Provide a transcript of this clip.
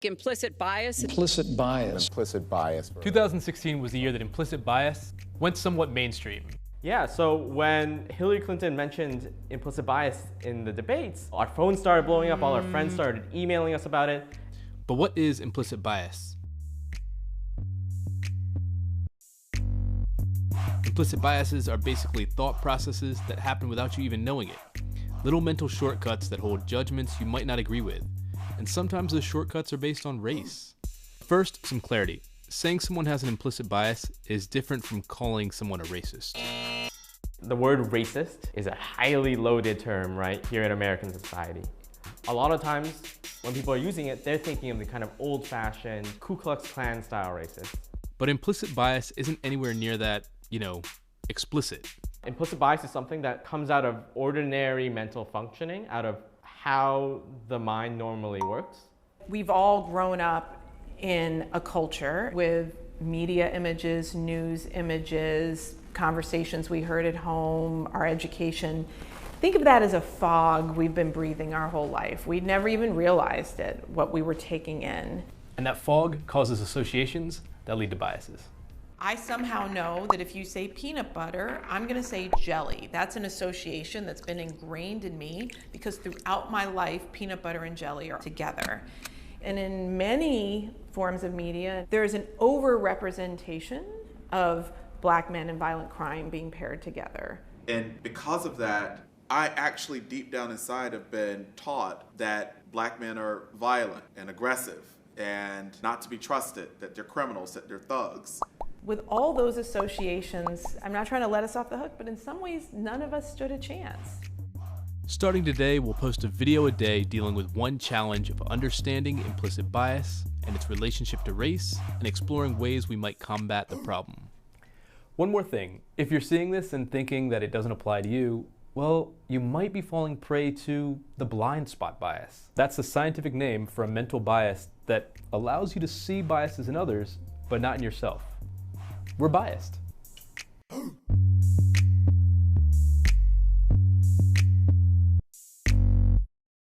Implicit bias. Implicit bias. Implicit bias. 2016 was the year that implicit bias went somewhat mainstream. Yeah, so when Hillary Clinton mentioned implicit bias in the debates, our phones started blowing up, all our friends started emailing us about it. But what is implicit bias? Implicit biases are basically thought processes that happen without you even knowing it. Little mental shortcuts that hold judgments you might not agree with. And sometimes those shortcuts are based on race. First, some clarity. Saying someone has an implicit bias is different from calling someone a racist. The word racist is a highly loaded term, right, here in American society. A lot of times, when people are using it, they're thinking of the kind of old-fashioned Ku Klux Klan style racist. But implicit bias isn't anywhere near that, explicit. Implicit bias is something that comes out of ordinary mental functioning, out of how the mind normally works. We've all grown up in a culture with media images, news images, conversations we heard at home, our education. Think of that as a fog we've been breathing our whole life. We'd never even realized it, what we were taking in. And that fog causes associations that lead to biases. I somehow know that if you say peanut butter, I'm going to say jelly. That's an association that's been ingrained in me because throughout my life, peanut butter and jelly are together. And in many forms of media, there is an over-representation of Black men and violent crime being paired together. And because of that, I actually deep down inside have been taught that Black men are violent and aggressive and not to be trusted, that they're criminals, that they're thugs. With all those associations, I'm not trying to let us off the hook, but in some ways, none of us stood a chance. Starting today, we'll post a video a day dealing with one challenge of understanding implicit bias and its relationship to race and exploring ways we might combat the problem. One more thing, if you're seeing this and thinking that it doesn't apply to you, well, you might be falling prey to the blind spot bias. That's the scientific name for a mental bias that allows you to see biases in others, but not in yourself. We're biased.